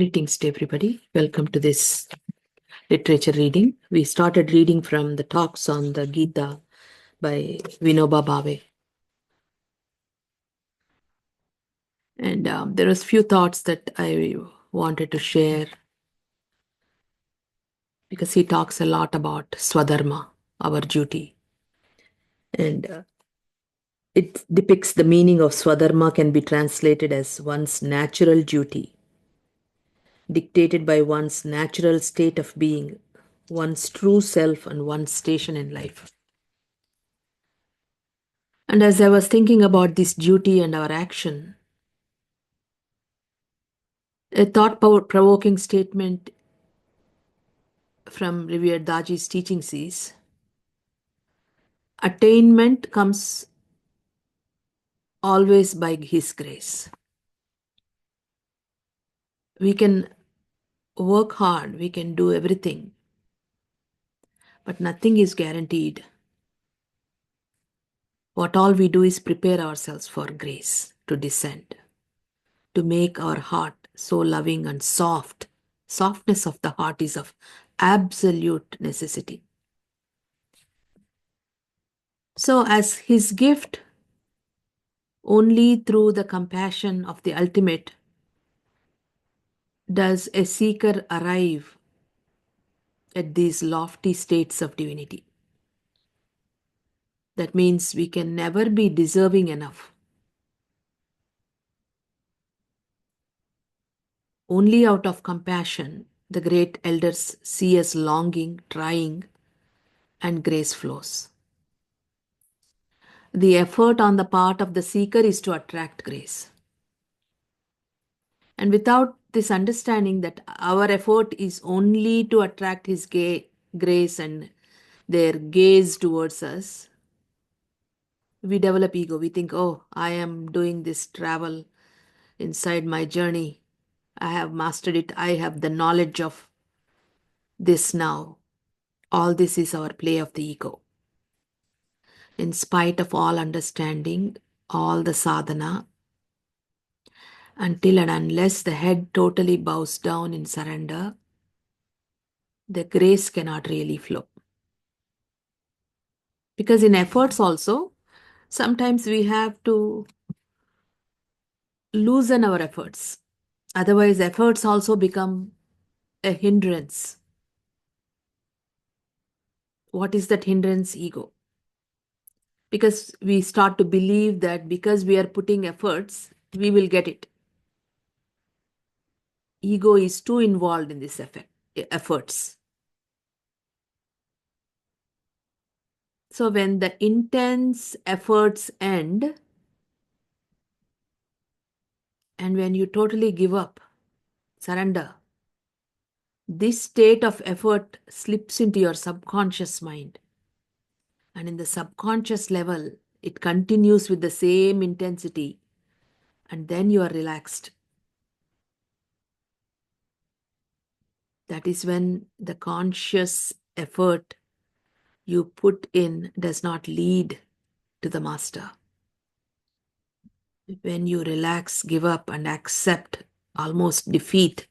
Greetings to everybody. Welcome to this literature reading. We started reading from the talks on the Gita by Vinobha Bhave. And there was few thoughts that I wanted to share because he talks a lot about swadharma, our duty. And it depicts the meaning of swadharma can be translated as one's natural duty, dictated by one's natural state of being, one's true self, and one's station in life. And as I was thinking about this duty and our action, a thought provoking statement from revered Daji's teachings is attainment comes always by his grace. We can work hard, we can do everything, but nothing is guaranteed. What all we do is prepare ourselves for grace to descend, to make our heart so loving and soft. Softness of the heart is of absolute necessity. So, as his gift, only through the compassion of the ultimate does a seeker arrive at these lofty states of divinity. That means we can never be deserving enough. Only out of compassion, the great elders see us longing, trying, and grace flows. The effort on the part of the seeker is to attract grace. And without this understanding that our effort is only to attract his grace and their gaze towards us, we develop ego. We think, oh, I am doing this travel inside my journey. I have mastered it. I have the knowledge of this now. All this is our play of the ego. In spite of all understanding, all the sadhana, until and unless the head totally bows down in surrender, the grace cannot really flow. Because in efforts also, sometimes we have to loosen our efforts. Otherwise, efforts also become a hindrance. What is that hindrance? Ego. Because we start to believe that because we are putting efforts, we will get it. Ego is too involved in this efforts. So when the intense efforts end, and when you totally give up, surrender, this state of effort slips into your subconscious mind. And in the subconscious level, it continues with the same intensity. And then you are relaxed. That is when the conscious effort you put in does not lead to the master. When you relax, give up, and accept almost defeat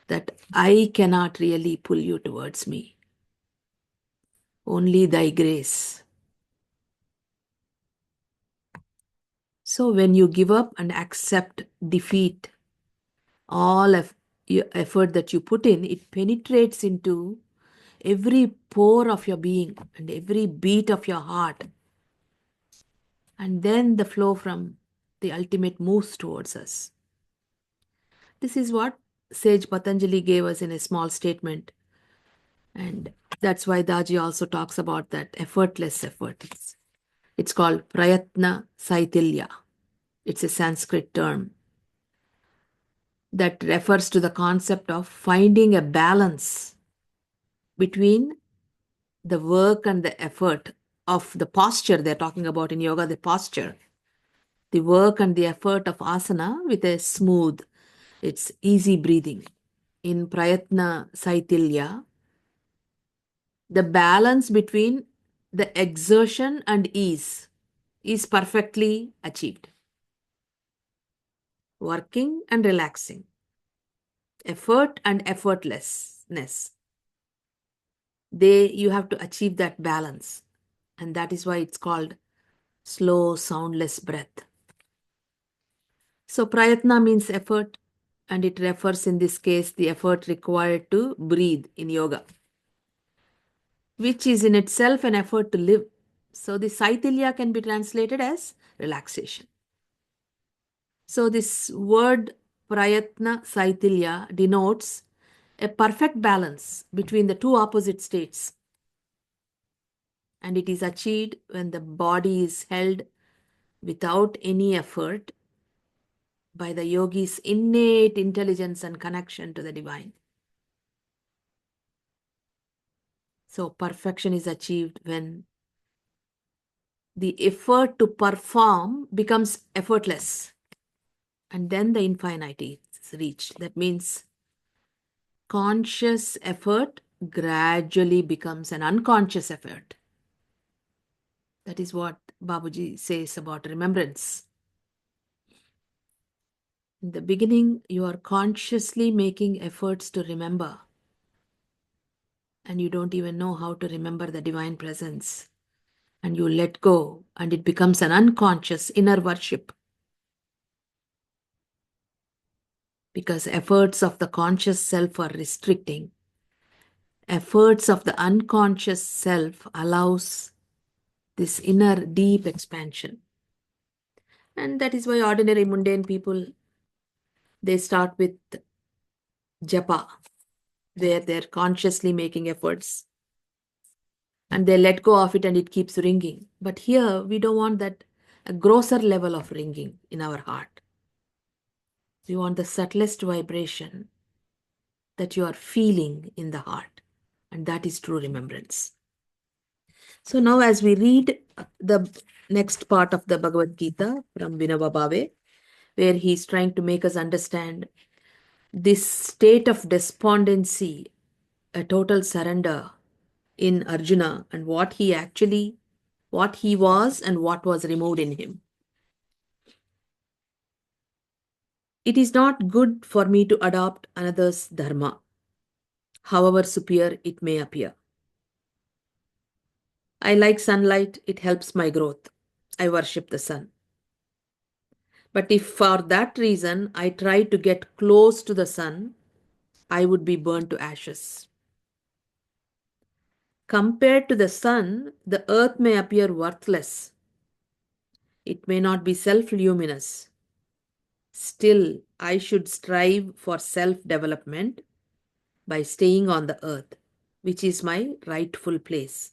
that I cannot really pull you towards me. Only thy grace. So when you give up and accept defeat, all of your effort that you put in, it penetrates into every pore of your being and every beat of your heart. And then the flow from the ultimate moves towards us. This is what Sage Patanjali gave us in a small statement. And that's why Daji also talks about that effortless effort. It's called Prayatna Saitilya. It's a Sanskrit term that refers to the concept of finding a balance between the work and the effort of the posture they're talking about in yoga, the posture, the work and the effort of asana with a smooth, it's easy breathing. In Prayatna Saitilya, the balance between the exertion and ease is perfectly achieved. Working and relaxing. effort and effortlessness. You have to achieve that balance. And that is why it's called slow, soundless breath. So prayatna means effort, and it refers in this case the effort required to breathe in yoga, which is in itself an effort to live. So the saithilya can be translated as relaxation. So this word prayatna saithilya denotes a perfect balance between the two opposite states, and it is achieved when the body is held without any effort by the yogi's innate intelligence and connection to the divine. So perfection is achieved when the effort to perform becomes effortless, and then the infinity is reached. That means conscious effort gradually becomes an unconscious effort. That is what Babuji says about remembrance. In the beginning, you are consciously making efforts to remember, and you don't even know how to remember the divine presence. And you let go, and it becomes an unconscious inner worship. Because efforts of the conscious self are restricting. Efforts of the unconscious self allows this inner deep expansion. And that is why ordinary mundane people, they start with japa, where they're consciously making efforts and they let go of it and it keeps ringing. But here we don't want that a grosser level of ringing in our heart. We want the subtlest vibration that you are feeling in the heart, and that is true remembrance. So now as we read the next part of the Bhagavad Gita from Vinobha Bhave, where he is trying to make us understand this state of despondency, a total surrender in Arjuna, and what he was and what was removed in him. It is not good for me to adopt another's dharma, however superior it may appear. I like sunlight, it helps my growth. I worship the sun. But if for that reason I try to get close to the sun, I would be burned to ashes. Compared to the sun, the earth may appear worthless. It may not be self luminous. Still, I should strive for self development by staying on the earth, which is my rightful place,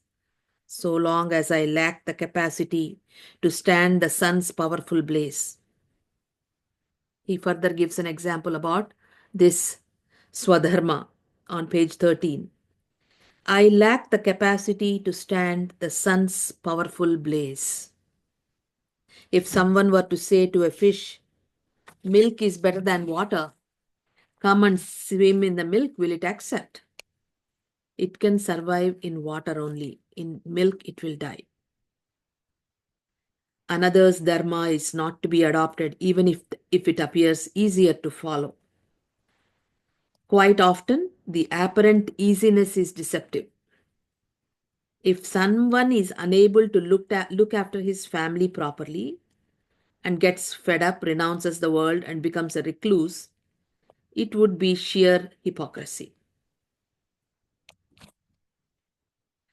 so long as I lack the capacity to stand the sun's powerful blaze. He further gives an example about this swadharma on page 13. I lack the capacity to stand the sun's powerful blaze. If someone were to say to a fish, milk is better than water, come and swim in the milk, will it accept? It can survive in water only. In milk, it will die. Another's dharma is not to be adopted, even if it appears easier to follow. Quite often, the apparent easiness is deceptive. If someone is unable to look after his family properly and gets fed up, renounces the world, and becomes a recluse, it would be sheer hypocrisy.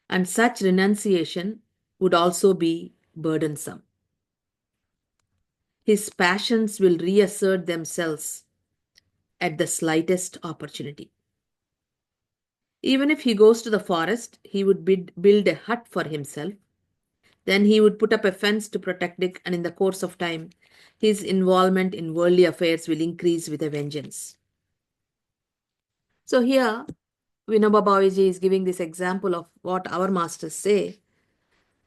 And such renunciation would also be burdensome. His passions will reassert themselves at the slightest opportunity. Even if he goes to the forest, he would build a hut for himself. Then he would put up a fence to protect it, and in the course of time, his involvement in worldly affairs will increase with a vengeance. So here, Vinobha Bhave is giving this example of what our masters say.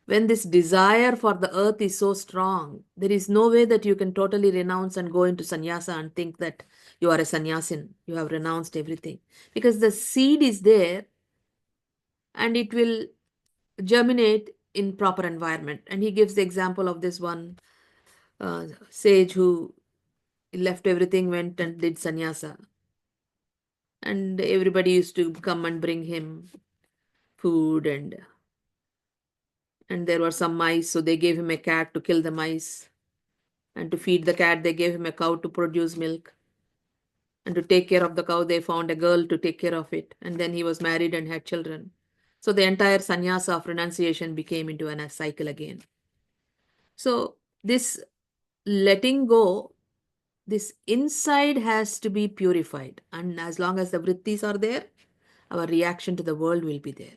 When this desire for the earth is so strong, there is no way that you can totally renounce and go into sannyasa and think that you are a sannyasin. You have renounced everything. Because the seed is there and it will germinate in proper environment. And he gives the example of this one sage who left everything, went and did sannyasa. And everybody used to come and bring him food, and there were some mice, so they gave him a cat to kill the mice, and to feed the cat they gave him a cow to produce milk, and to take care of the cow they found a girl to take care of it, and then he was married and had children. So the entire sannyasa of renunciation became into a cycle again. So this letting go, this inside has to be purified, and as long as the vrittis are there, our reaction to the world will be there.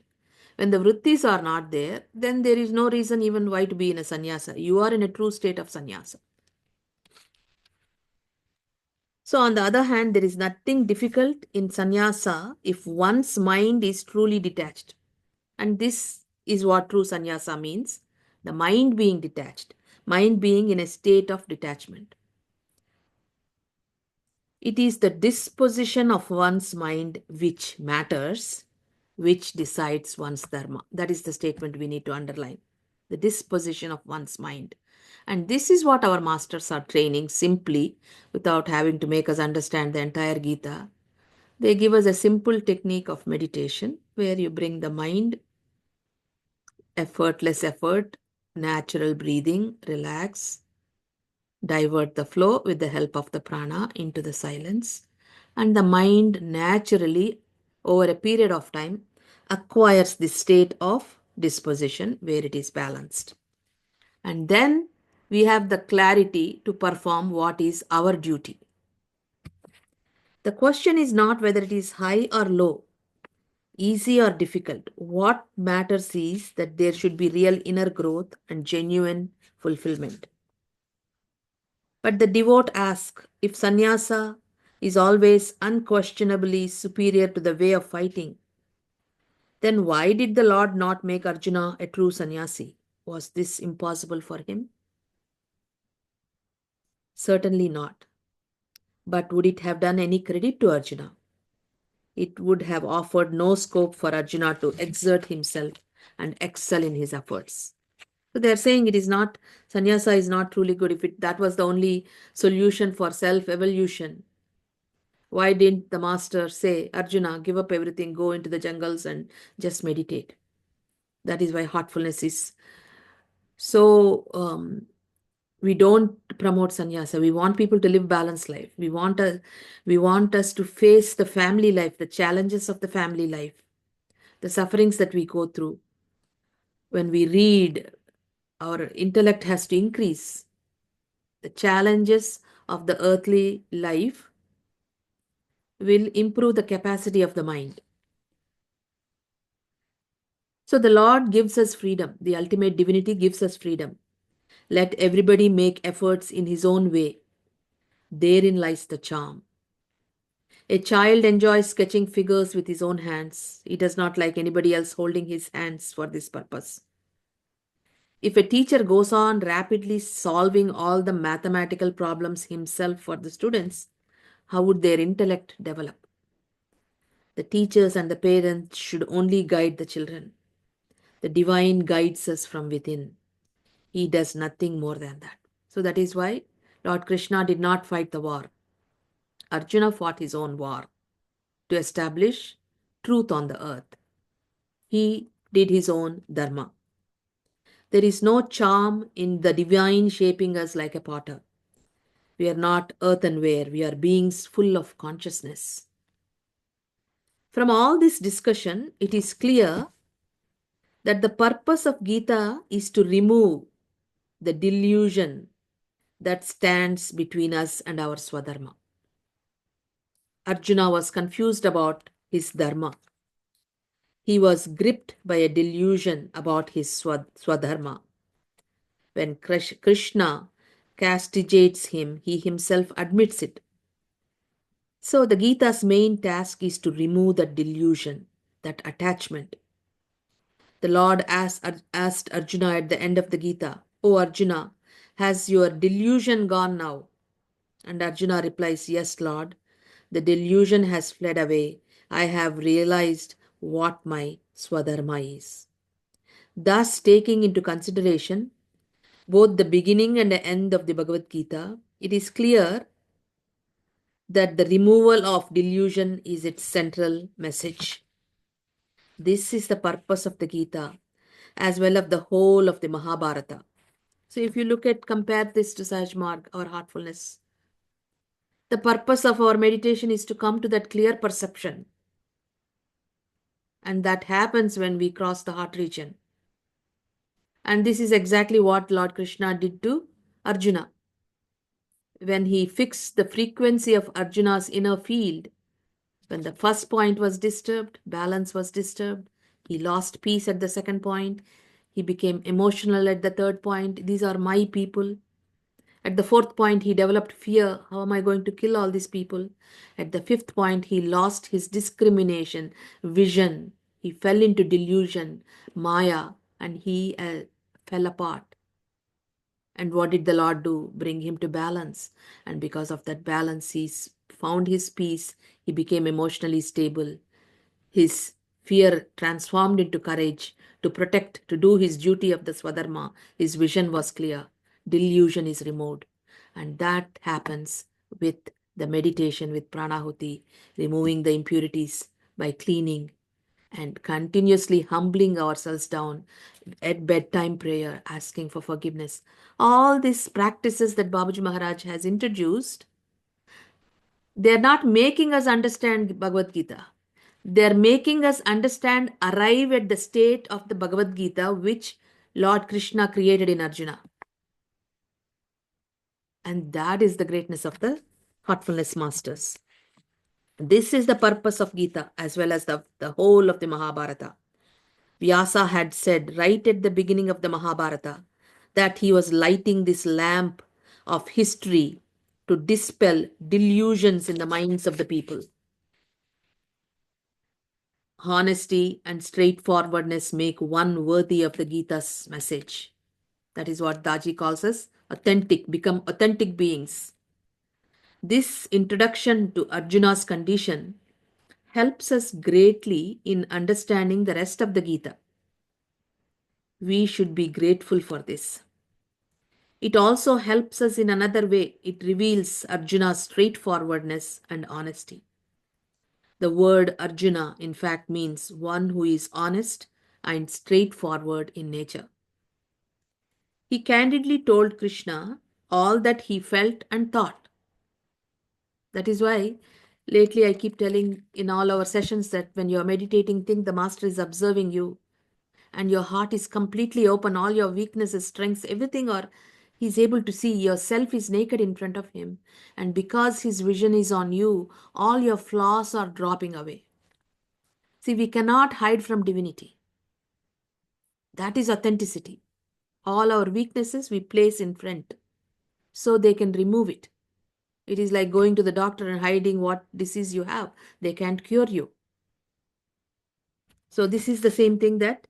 When the vrittis are not there, then there is no reason even why to be in a sannyasa. You are in a true state of sannyasa. So, on the other hand, there is nothing difficult in sannyasa if one's mind is truly detached. And this is what true sannyasa means, the mind being detached, mind being in a state of detachment. It is the disposition of one's mind which matters, which decides one's dharma. That is the statement we need to underline. The disposition of one's mind. And this is what our masters are training simply without having to make us understand the entire Gita. They give us a simple technique of meditation where you bring the mind, effortless effort, natural breathing, relax, divert the flow with the help of the prana into the silence, and the mind naturally, over a period of time, acquires the state of disposition where it is balanced. And then we have the clarity to perform what is our duty. The question is not whether it is high or low, easy or difficult. What matters is that there should be real inner growth and genuine fulfillment. But the devote asks, if sannyasa is always unquestionably superior to the way of fighting, then why did the Lord not make Arjuna a true sannyasi? Was this impossible for him? Certainly not. But would it have done any credit to Arjuna? It would have offered no scope for Arjuna to exert himself and excel in his efforts. So they are saying it is not, sannyasa is not truly good. If that was the only solution for self evolution, why didn't the master say, Arjuna, give up everything, go into the jungles and just meditate? That is why heartfulness is so. We don't promote sannyasa. We want people to live balanced life. We want us to face the family life, the challenges of the family life, the sufferings that we go through. When we read, our intellect has to increase. The challenges of the earthly life will improve the capacity of the mind. So the Lord gives us freedom. The ultimate divinity gives us freedom. Let everybody make efforts in his own way. Therein lies the charm. A child enjoys sketching figures with his own hands. He does not like anybody else holding his hands for this purpose. If a teacher goes on rapidly solving all the mathematical problems himself for the students, how would their intellect develop? The teachers and the parents should only guide the children. The divine guides us from within. He does nothing more than that. So that is why Lord Krishna did not fight the war. Arjuna fought his own war to establish truth on the earth. He did his own dharma. There is no charm in the divine shaping us like a potter. We are not earthenware, we are beings full of consciousness. From all this discussion, it is clear that the purpose of Gita is to remove the delusion that stands between us and our swadharma. Arjuna was confused about his dharma. He was gripped by a delusion about his swadharma. When Krishna castigates him, he himself admits it. So the Gita's main task is to remove that delusion, that attachment. The Lord asked Arjuna at the end of the Gita, "O Arjuna, has your delusion gone now?" And Arjuna replies, "Yes, Lord, the delusion has fled away. I have realized what my swadharma is." Thus, taking into consideration both the beginning and the end of the Bhagavad Gita, it is clear that the removal of delusion is its central message. This is the purpose of the Gita as well of the whole of the Mahabharata. So if you look at, compare this to Sahaj Marg or heartfulness, the purpose of our meditation is to come to that clear perception. And that happens when we cross the heart region. And this is exactly what Lord Krishna did to Arjuna. When he fixed the frequency of Arjuna's inner field, when the first point was disturbed, balance was disturbed, he lost peace at the second point, he became emotional at the third point. These are my people. At the fourth point, he developed fear. How am I going to kill all these people? At the fifth point, he lost his discrimination, vision. He fell into delusion, Maya, and he fell apart. And what did the Lord do? Bring him to balance. And because of that balance, he found his peace. He became emotionally stable. His fear transformed into courage to protect, to do his duty of the swadharma. His vision was clear. Delusion is removed. And that happens with the meditation, with pranahuti, removing the impurities by cleaning and continuously humbling ourselves down at bedtime prayer, asking for forgiveness. All these practices that Babaji Maharaj has introduced, they are not making us understand Bhagavad Gita. They are making us understand, arrive at the state of the Bhagavad Gita which Lord Krishna created in Arjuna. And that is the greatness of the Heartfulness Masters. This is the purpose of Gita as well as the whole of the Mahabharata. Vyasa had said right at the beginning of the Mahabharata that he was lighting this lamp of history to dispel delusions in the minds of the people. Honesty and straightforwardness make one worthy of the Gita's message. That is what Daji calls us authentic, become authentic beings. This introduction to Arjuna's condition helps us greatly in understanding the rest of the Gita. We should be grateful for this. It also helps us in another way. It reveals Arjuna's straightforwardness and honesty. The word Arjuna, in fact, means one who is honest and straightforward in nature. He candidly told Krishna all that he felt and thought. That is why lately I keep telling in all our sessions that when you are meditating, think the Master is observing you and your heart is completely open, all your weaknesses, strengths, everything, or he's able to see yourself is naked in front of him. And because his vision is on you, all your flaws are dropping away. See, we cannot hide from divinity. That is authenticity. All our weaknesses we place in front so they can remove it. It is like going to the doctor and hiding what disease you have. They can't cure you. So this is the same thing that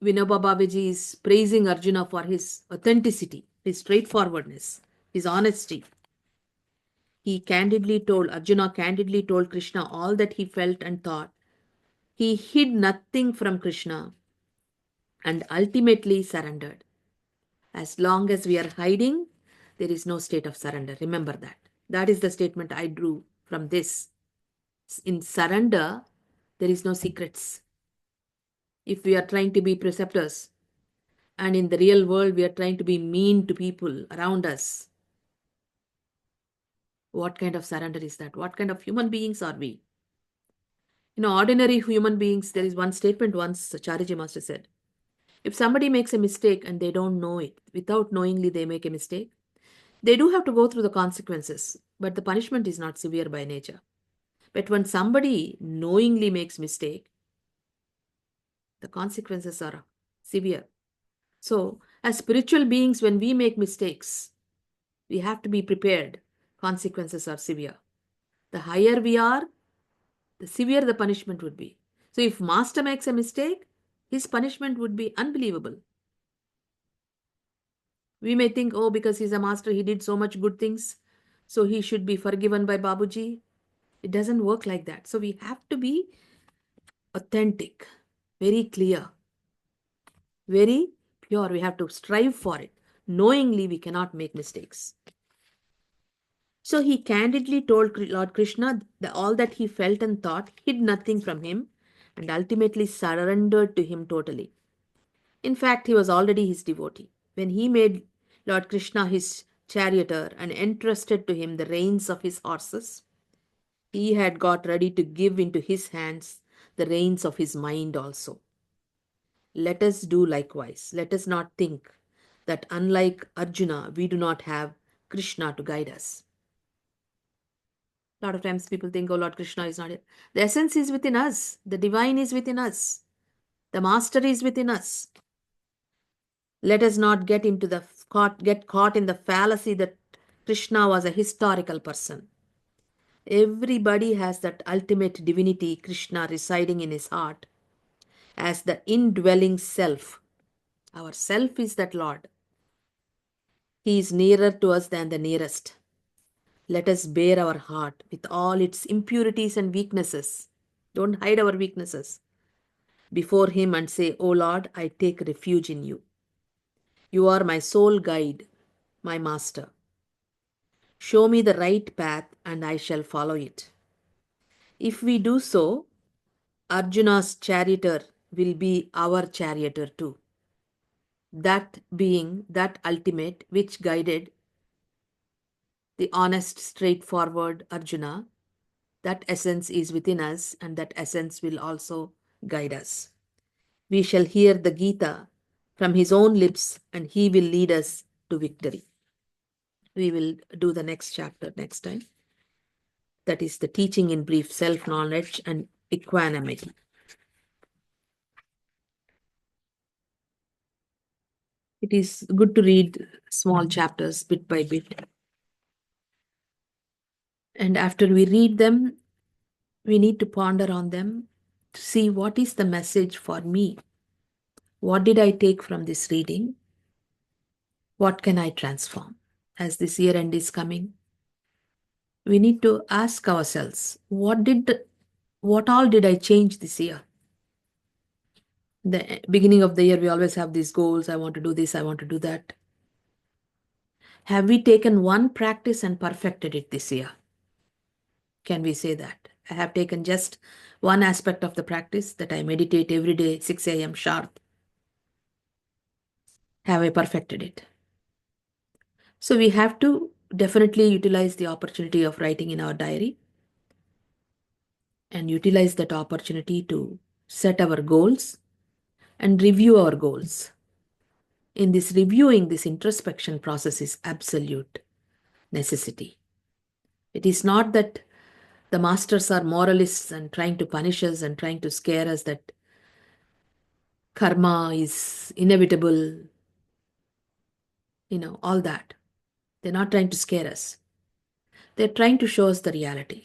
Vinobha Bhave is praising Arjuna for his authenticity, his straightforwardness, his honesty. Arjuna candidly told Krishna all that he felt and thought. He hid nothing from Krishna and ultimately surrendered. As long as we are hiding, there is no state of surrender. Remember that. That is the statement I drew from this. In surrender, there is no secrets. If we are trying to be preceptors, and in the real world we are trying to be mean to people around us, what kind of surrender is that? What kind of human beings are we? Ordinary human beings, there is one statement once Chariji Master said, if somebody makes a mistake and they don't know it, without knowingly they make a mistake, they do have to go through the consequences, but the punishment is not severe by nature. But when somebody knowingly makes mistake, the consequences are severe. So, as spiritual beings, when we make mistakes, we have to be prepared. Consequences are severe. The higher we are, the severe the punishment would be. So, if Master makes a mistake, his punishment would be unbelievable. We may think, oh, because he's a master, he did so much good things, so he should be forgiven by Babuji. It doesn't work like that. So, we have to be authentic, very clear, very pure. We have to strive for it. Knowingly, we cannot make mistakes. So he candidly told Lord Krishna that all that he felt and thought, hid nothing from him, and ultimately surrendered to him totally. In fact, he was already his devotee. When he made Lord Krishna his charioteer and entrusted to him the reins of his horses, he had got ready to give into his hands the reins of his mind also. Let us do likewise. Let us not think that unlike Arjuna, we do not have Krishna to guide us. A lot of times people think, oh, Lord Krishna is not here. The essence is within us. The divine is within us. The master is within us. Let us not get caught in the fallacy that Krishna was a historical person. Everybody has that ultimate divinity, Krishna, residing in his heart as the indwelling self. Our self is that Lord. He is nearer to us than the nearest. Let us bare our heart with all its impurities and weaknesses. Don't hide our weaknesses before Him and say, O Lord, I take refuge in you. You are my sole guide, my master. Show me the right path and I shall follow it. If we do so, Arjuna's charioteer will be our charioteer too. That being that ultimate which guided the honest, straightforward Arjuna, that essence is within us and that essence will also guide us. We shall hear the Gita from his own lips and he will lead us to victory. We will do the next chapter next time. That is the teaching in brief, self-knowledge and equanimity. It is good to read small chapters bit by bit. And after we read them, we need to ponder on them to see what is the message for me. What did I take from this reading? What can I transform? As this year end is coming, we need to ask ourselves, what all did I change this year? The beginning of the year, we always have these goals. I want to do this, I want to do that. Have we taken one practice and perfected it this year? Can we say that? I have taken just one aspect of the practice, that I meditate every day, 6 a.m. sharp. Have I perfected it? So we have to definitely utilize the opportunity of writing in our diary and utilize that opportunity to set our goals and review our goals. In this reviewing, this introspection process is absolute necessity. It is not that the masters are moralists and trying to punish us and trying to scare us that karma is inevitable, all that. They're not trying to scare us. They're trying to show us the reality.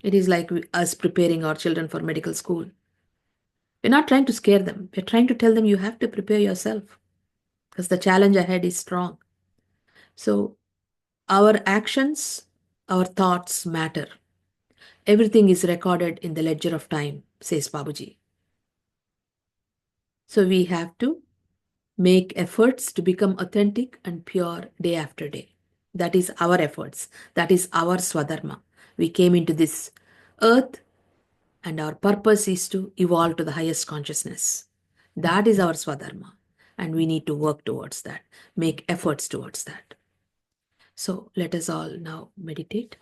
It is like us preparing our children for medical school. We're not trying to scare them. We're trying to tell them you have to prepare yourself because the challenge ahead is strong. So our actions, our thoughts matter. Everything is recorded in the ledger of time, says Babuji. So we have to make efforts to become authentic and pure day after day. That is our efforts. That is our swadharma. We came into this earth and our purpose is to evolve to the highest consciousness. That is our swadharma. And we need to work towards that, make efforts towards that. So let us all now meditate.